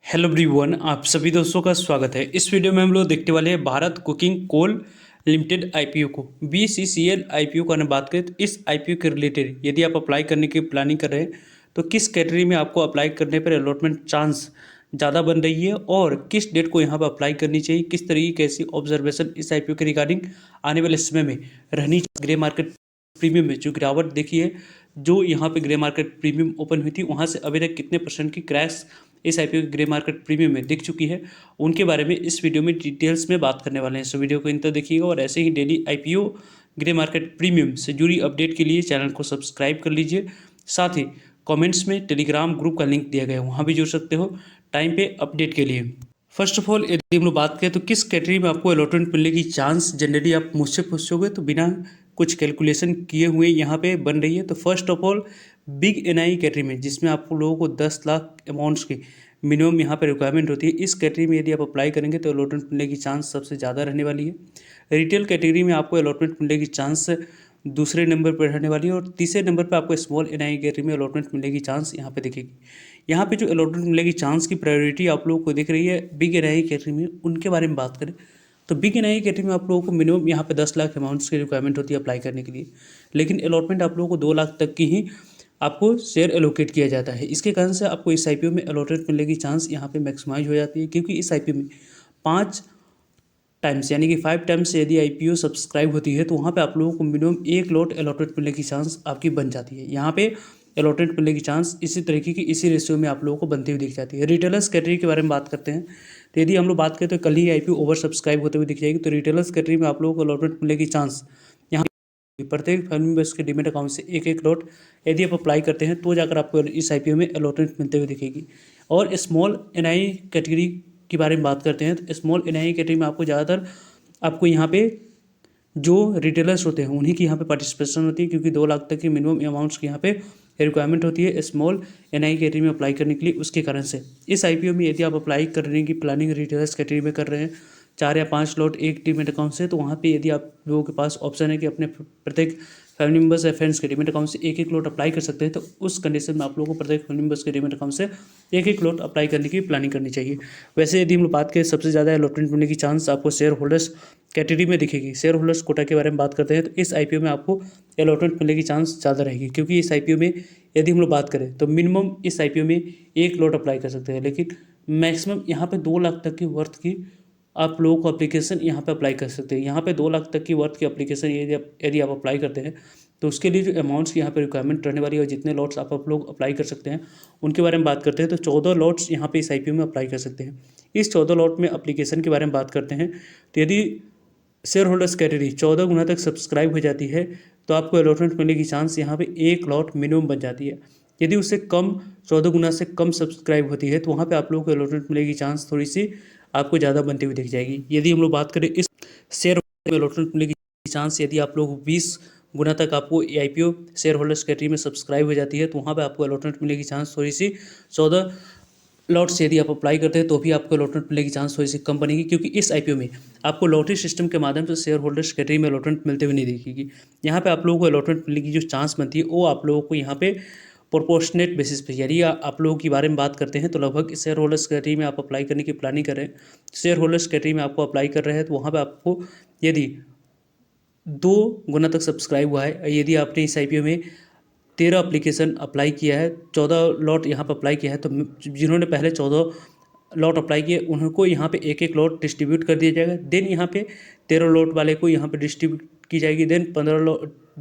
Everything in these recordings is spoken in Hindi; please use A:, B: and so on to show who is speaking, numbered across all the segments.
A: हेलो एवरीवन, आप सभी दोस्तों का स्वागत है। इस वीडियो में हम लोग देखने वाले हैं Bharat cooking coal limited IPO को। बीसीसीएल आईपीओ का अगर बात करें तो इस आईपीओ के रिलेटेड यदि आप अप्लाई करने की प्लानिंग कर रहे हैं तो किस कैटेगरी में आपको अप्लाई करने पर अलॉटमेंट चांस ज़्यादा बन रही है और किस डेट को यहाँ पर अप्लाई करनी चाहिए, किस तरीके की ऐसी ऑब्जर्वेशन इस आईपीओ के रिगार्डिंग आने वाले समय में रहनी चाहिए। ग्रे मार्केट प्रीमियम में जो गिरावट देखी है, जो यहाँ पे ग्रे मार्केट प्रीमियम ओपन हुई थी वहाँ से अभी तक कितने परसेंट की क्रैश इस आईपीओ के ग्रे मार्केट प्रीमियम में दिख चुकी है, उनके बारे में इस वीडियो में डिटेल्स में बात करने वाले हैं। सो वीडियो को इन तक देखिएगा और ऐसे ही daily IPO grey market premium से जुड़ी अपडेट के लिए चैनल को सब्सक्राइब कर लीजिए। साथ ही कमेंट्स में टेलीग्राम ग्रुप का लिंक दिया गया है, वहाँ भी जुड़ सकते हो टाइम पे अपडेट के लिए। फर्स्ट ऑफ ऑल यदि हम लोग बात करें तो किस कैटेगरी में आपको अलॉटमेंट मिलने की चांस जनरली आप मुझसे पूछोगे तो बिना कुछ कैलकुलेशन किए हुए यहाँ पे बन रही है। तो first of all big NI category में जिसमें आप लोगों को 10 लाख अमाउंट्स की मिनिमम यहाँ पे रिक्वायरमेंट होती है, इस कैटेगरी में यदि आप अप्लाई करेंगे तो अलॉटमेंट मिलने की चांस सबसे ज़्यादा रहने वाली है। रिटेल कैटेगरी में आपको अलॉटमेंट मिलने की चांस दूसरे नंबर पर रहने वाली है और तीसरे नंबर पर आपको स्मॉल एनआई कैटेगरी में अलॉटमेंट मिलने की चांस यहाँ पे दिखेगी। यहाँ पे जो अलॉटमेंट मिलेगी चांस की प्रायोरिटी आप लोगों को दिख रही है बिग एनआई कैटेगरी में, उनके बारे में बात करें तो बिग एनआई कैटेगरी में आप लोगों को मिनिमम यहाँ पे 10 लाख अमाउंट्स की रिक्वायरमेंट होती है अप्लाई करने के लिए, लेकिन अलॉटमेंट आप लोगों को 2 लाख तक की ही आपको शेयर एलोकेट किया जाता है। इसके कारण से आपको इस आईपीओ में अलॉटमेंट मिलने की चांस यहाँ पे मैक्सिमाइज हो जाती है, क्योंकि इस आईपीओ में 5 टाइम्स यानी कि 5 टाइम्स से यदि आईपीओ सब्सक्राइब होती है तो वहाँ पे आप लोगों को मिनिमम 1 लॉट अलॉटमेंट मिलने की चांस आपकी बन जाती है। यहाँ पे अलॉटमेंट मिलने की चांस इसी तरीके की इसी रेशियो में आप लोगों को बनती हुई दिख जाती है। रिटेलर्स कैटेगरी के बारे में बात करते हैं तो यदि हम लोग बात करें तो कल ही आईपीओ ओवर सब्सक्राइब होते हुए दिख जाएगी। तो रिटेलर्स कैटेगरी में आप लोगों को अलॉटमेंट मिलने की चांस यहाँ प्रत्येक फैमिली मेंबर्स के डीमेट अकाउंट से एक एक लॉट यदि आप अप्लाई करते हैं तो जाकर आपको इस आईपीओ में अलॉटमेंट मिलते हुए दिखेगी। और स्मॉल एनआई कैटेगरी के बारे में बात करते हैं तो स्मॉल एनआई कैटेगरी में आपको ज़्यादातर आपको यहाँ पे जो रिटेलर्स होते हैं उन्हीं की यहाँ पे पार्टिसिपेशन होती है, क्योंकि 2 लाख तक की मिनिमम अमाउंट्स की यहाँ पे रिक्वायरमेंट होती है स्मॉल एनआई कैटेगरी में अप्लाई करने के लिए। उसके कारण से इस आईपीओ में यदि आप अप्लाई करने की प्लानिंग रिटेलर्स कैटेगरी में कर रहे हैं 4 या 5 लॉट एक डीमेट अकाउंट से, तो वहाँ पे यदि आप लोगों के पास ऑप्शन है कि अपने प्रत्येक फैमिली मेंबर्स या फ्रेंड्स के डीमेट अकाउंट से एक एक लॉट अप्लाई कर सकते हैं, तो उस कंडीशन में आप लोगों को प्रत्येक फैमिली मेंबर्स के डीमेट अकाउंट से एक एक लॉट अप्लाई करने की प्लानिंग करनी चाहिए। वैसे यदि हम लोग बात करें सबसे ज़्यादा अलॉटमेंट मिलने की चांस आपको शेयर होल्डर्स कैटेगरी में दिखेगी। शेयर होल्डर्स कोटा के बारे में बात करते हैं तो इस आईपीओ में आपको अलॉटमेंट मिलने की चांस ज़्यादा रहेगी, क्योंकि इस आईपीओ में यदि हम लोग बात करें तो मिनिमम इस आईपीओ में 1 लॉट अप्लाई कर सकते हैं, लेकिन मैक्सिमम यहाँ पे 2 लाख तक की वर्थ की आप लोगों को एप्लीकेशन यहाँ पे अप्लाई कर सकते हैं। यहाँ पे 2 लाख तक की वर्थ की एप्लीकेशन यदि आप अप्लाई करते हैं तो उसके लिए जो अमाउंट्स की यहाँ पे रिक्वायरमेंट रहने वाली है और जितने लॉट्स आप लोग अप्लाई कर सकते हैं उनके बारे में बात करते हैं तो 14 लॉट्स यहाँ पे इस आईपीओ में अप्लाई कर सकते हैं। इस 14 लॉट में एप्लीकेशन के बारे में बात करते हैं तो यदि शेयर होल्डर्स कैटेगरी 14 गुना तक सब्सक्राइब हो जाती है तो आपको अलॉटमेंट मिलने की चांस यहाँ पे 1 लॉट मिनिमम बन जाती है। यदि उससे कम 14 गुना से कम सब्सक्राइब होती है तो वहाँ पे आप लोगों को अलॉटमेंट मिलने की चांस थोड़ी सी आपको ज़्यादा बनती हुई दिख जाएगी। यदि हम लोग बात करें इस शेयर में अलॉटमेंट मिलने की चांस यदि आप लोग 20 गुना तक आपको आईपीओ शेयर होल्डर्स कैटेगरी में सब्सक्राइब हो जाती है तो वहाँ पे आपको अलॉटमेंट मिलने की चांस थोड़ी सी 14 लॉट्स यदि आप अप्लाई करते हैं तो भी आपको अलॉटमेंट मिलने की चांस थोड़ी सी कम बनेगी, क्योंकि इस आईपीओ में आपको लॉटरी सिस्टम के माध्यम से शेयर होल्डर्स कैटेगरी में अलॉटमेंट मिलते हुए नहीं दिखेगी। यहाँ पे आप लोगों को अलॉटमेंट मिलने की जो चांस बनती है वो आप लोगों को यहाँ पे प्रोपोर्शनेट बेसिस पे, यदि आप लोगों के बारे में बात करते हैं तो लगभग शेयर होल्डर्स कैटेगरी में आप अप्लाई करने की प्लानिंग कर रहे हैं, शेयर होल्डर्स कैटेगरी में आपको अप्लाई कर रहे हैं तो वहाँ पर आपको यदि 2 गुना तक सब्सक्राइब हुआ है, यदि आपने इस आईपीओ में 13 एप्लीकेशन अप्लाई किया है, 14 लॉट यहाँ पर अप्लाई किया है, तो जिन्होंने पहले 14 लॉट अप्लाई किए उनको यहाँ पे एक एक लॉट डिस्ट्रीब्यूट कर दिया जाएगा। देन यहाँ पे 13 लॉट वाले को यहाँ पे डिस्ट्रीब्यूट की जाएगी। देन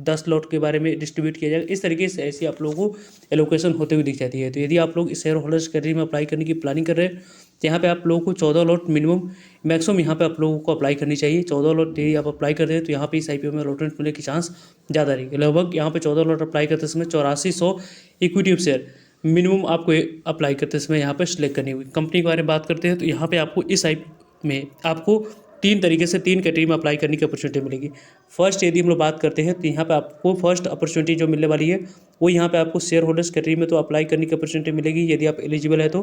A: 10 लॉट के बारे में डिस्ट्रीब्यूट किया जाएगा। इस तरीके से ऐसी आप लोगों को एलोकेशन होते हुए दिख जाती है। तो यदि आप लोग इस शेयर होल्डर्स कैटेगरी में अप्लाई करने की प्लानिंग कर रहे हैं तो यहाँ पे आप लोगों को 14 लॉट मिनिमम मैक्सिमम यहाँ पे आप लोगों को अप्लाई करनी चाहिए। 14 लॉट यदि आप अप्लाई करते हैं तो यहाँ पे इस आईपीओ में अलॉटमेंट मिलने की चांस ज़्यादा रहेगी। लगभग यहाँ पे 14 लॉट अप्लाई करते समय 8400 इक्विटी शेयर मिनिमम आपको अप्लाई करते समय यहाँ पर सिलेक्ट करनी होगी। कंपनी के बारे में बात करते हैं तो यहाँ पे आपको इस आईपीओ में आपको 3 तरीके से 3 कैटेगरी में अप्लाई करने की अपॉर्चुनिटी मिलेगी। फर्स्ट यदि हम लोग बात करते हैं तो यहाँ पे आपको फर्स्ट अपॉर्चुनिटी जो मिलने वाली है वो यहाँ पे आपको शेयर होल्डर्स कैटेगरी में तो अप्लाई करने की अपॉर्चुनिटी मिलेगी यदि आप एलिजिबल है तो,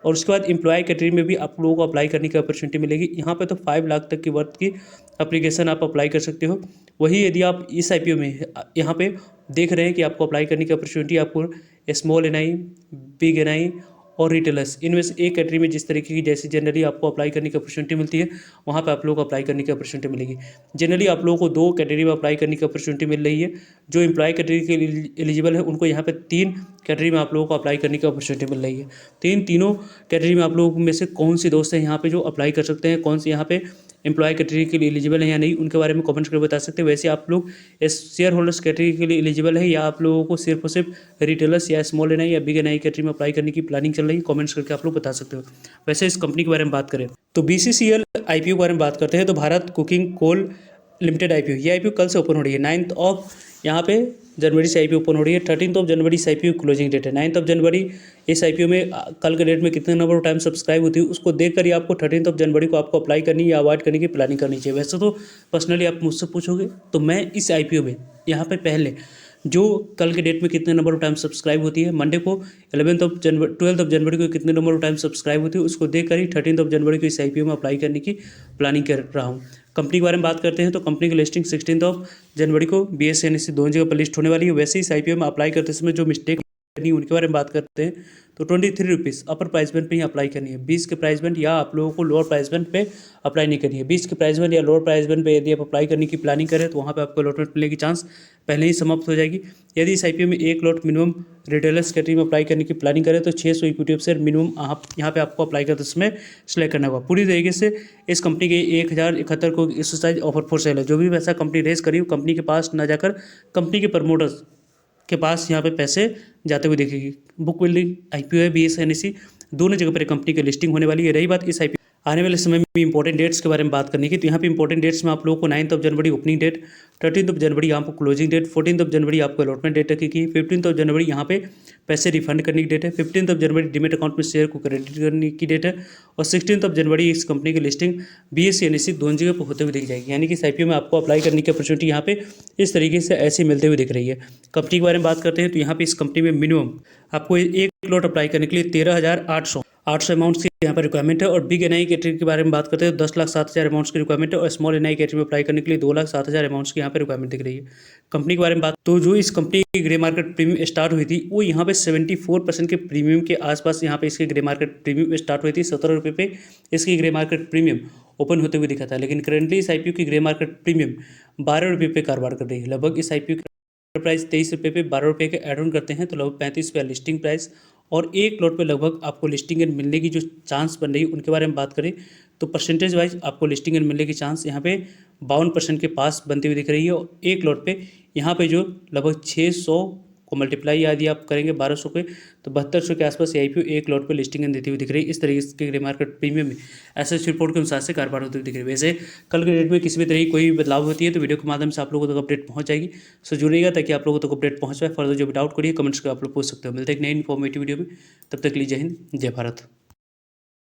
A: और उसके बाद एम्प्लॉय कैटेगरी में भी आप लोगों को अप्लाई करने की अपॉर्चुनिटी मिलेगी। यहाँ पे तो 5 लाख तक की वर्थ की एप्लीकेशन आप अप्लाई कर सकते हो। वही यदि आप इस आईपीओ में यहाँ पे देख रहे हैं कि आपको अप्लाई करने की अपॉर्चुनिटी आपको स्मॉल एनआई, बिग एनआई और रिटेलर्स, इनमें से एक कैटेगरी में जिस तरीके की जैसे जनरली आपको अप्लाई करने की अपॉर्चुनिटी मिलती है वहाँ पे आप लोगों को अप्लाई करने की अपॉर्चुनिटी मिलेगी। जनरली आप लोगों को 2 कैटेगरी में अप्लाई करने की अपॉर्चुनिटी मिल रही है। जो एम्प्लॉय कैटेगरी के एलिजिबल है उनको यहाँ पे 3 कैटेगरी में आप लोगों को अप्लाई करने की अपॉर्चुनिटी मिल रही है। तीनों कैटेगरी में आप लोगों में से कौन सी दोस्त हैं यहाँ पे जो अप्लाई कर सकते हैं, कौन सी यहाँ पे एम्प्लॉय कैटेगरी के लिए एलिजिबल है या नहीं, उनके बारे में कमेंट्स करके बता सकते हैं। वैसे आप लोग इस शेयर होल्डर्स कैटेगरी के लिए एलिजिबल है या आप लोगों को सिर्फ और सिर्फ रिटेलर्स या स्मॉल एनआई या बिग एनआई कैटेगरी में अप्लाई करने की प्लानिंग चल रही है, कमेंट्स करके आप लोग बता सकते हो। वैसे इस कंपनी के बारे में बात करें तो BCCL IPO के बारे में बात करते हैं तो Bharat cooking coal limited IPO, ये IPO कल से ओपन हो रही है। 9 यहाँ पे जनवरी से IPO ओपन हो रही है। 13 जनवरी से IPO क्लोजिंग डेट है। 9 जनवरी इस IPO में कल के डेट में कितने नंबर ऑफ टाइम सब्सक्राइब होती है उसको देखकर ही आपको 13 जनवरी को आपको अप्लाई करनी या अवॉइड करने की प्लानिंग करनी चाहिए। वैसे तो पर्सनली आप मुझसे पूछोगे तो मैं इस IPO में यहाँ पे पहले जो कल के डेट में कितने नंबर ऑफ टाइम सब्सक्राइब होती है, मंडे को 12 जनवरी को कितने नंबर ऑफ टाइम सब्सक्राइब होती है उसको देखकर ही 13 जनवरी को इस IPO में अप्लाई करने की प्लानिंग कर रहा हूँ। कंपनी के बारे में बात करते हैं तो कंपनी की लिस्टिंग 16 जनवरी को BSE NSE दोनों जगह पर लिस्ट होने वाली है। वैसे इस IPO में अप्लाई करते समय जो मिस्टेक करनी है उनके बारे में बात करते हैं तो 23 रुपीज़ अपर प्राइस बैंड पे ही अप्लाई करनी है। 20 के प्राइस बैंड या आप लोगों को लोअर प्राइस बैंड पे अप्लाई नहीं करनी है। 20 के प्राइस बैंड या लोअर प्राइस बैंड पे यदि आप अप्लाई करने की प्लानिंग करें तो वहाँ पे आपको अलॉटमेंट मिलने की चांस पहले ही समाप्त हो जाएगी। यदि इस IPO में 1 लॉट मिनिमम रिटेलर्स कैटेगरी में अप्लाई करने की प्लानिंग करें तो 600 इक्विटी शेयर मिनिमम आप यहाँ पे आपको अप्लाई करते समय सिलेक्ट करना होगा। पूरी तरीके से इस कंपनी के 1071 को एक्सरसाइज ऑफर फॉर सेल है। जो भी पैसा कंपनी रेज करी कंपनी के पास ना जाकर कंपनी के प्रमोटर्स के पास यहाँ पे पैसे जाते हुए दिखेगी। बुक बिल्डिंग IPO है BSE NSE दोनों जगह पर कंपनी की लिस्टिंग होने वाली है। रही बात इस IPO आने वाले समय में इंपॉर्टेंट डेट्स के बारे में बात करने की तो यहाँ पे इंपॉर्टेंट डेट्स में आप लोगों को 9 जनवरी ओपनिंग डेट, 13 जनवरी यहाँ पर क्लोजिंग डेट, 14 जनवरी आपको अलॉटमेंट डेट रखी, 15 जनवरी यहाँ पे पैसे रिफंड करने की डेट है, 15 जनवरी डीमेट अकाउंट में शेयर को क्रेडिट करने की डेट है और 16 जनवरी इस कंपनी की लिस्टिंग BSE NSE दोनों जगह पर होते हुए दिख जाएगी। यानी कि इस IPO में आपको अप्लाई करने की अपॉर्चुनिटी यहाँ पे इस तरीके से ऐसे मिलते हुए दिख रही है। कंपनी के बारे में बात करते हैं तो यहाँ पे इस कंपनी में मिनिमम आपको 1 लॉट अप्लाई करने के लिए 13,800 अमाउंट्स की यहाँ पर रिक्वायरमेंट है। और बिग एनआई कैटेगरी के बारे में बात करते हैं तो 10,07,000 अमाउंट्स की रिक्वायरमेंट है और स्मॉल एनआई कैटेगरी में अप्लाई करने के लिए 2,07,000 अमाउंट्स की यहाँ पर रिक्वायरमेंट दिख रही है। कंपनी के बारे में बात तो जो इस कंपनी की ग्रे मार्केट प्रीमियम स्टार्ट हुई थी वो यहाँ पे 74% के प्रीमियम के आसपास यहाँ पे इसके ग्रे मार्केट प्रीमियम स्टार्ट हुई थी। 17 रुपये पे इसकी ग्रे मार्केट प्रीमियम ओपन होते हुए दिखा था, लेकिन करेंटली इस IPO की ग्रे मार्केट प्रीमियम 12 रुपये पे कारोबार कर रही है। लगभग इस IPO प्राइस 23 रुपये पे 12 रुपये के एड ऑन करते हैं तो लगभग 35 रुपये लिस्टिंग प्राइस और 1 लॉट पे लगभग आपको लिस्टिंग एंड मिलने की जो चांस बन रही है उनके बारे में बात करें तो परसेंटेज वाइज आपको लिस्टिंग एंड मिलने की चांस यहाँ पे 52% के पास बनती हुई दिख रही है। और 1 लॉट पे यहाँ पे जो लगभग 600 को मल्टीप्लाई यदि आप करेंगे 1200 के तो 7200 के आसपास IPO 1 लॉट पे लिस्टिंग एंड देती हुई दिख रही है। इस तरीके के ग्रे मार्केट प्रीमियम में एसएच रिपोर्ट के अनुसार से कारोबार होती हुई दिख रही है। वैसे कल के डेट में किसी भी तरह की कोई बदलाव होती है तो वीडियो के माध्यम से आप लोगों तक अपडेट पहुंच जाएगी। सो जुड़िएगा ताकि आप लोगों तक अपडेट पहुंच पाए। फर्दर जो भी डाउट करिए कमेंट्स कर आप लोग पूछ सकते हो। मिलते हैं एक नई इन्फॉर्मेटिव वीडियो में, तब तक के लिए जय हिंद जय भारत।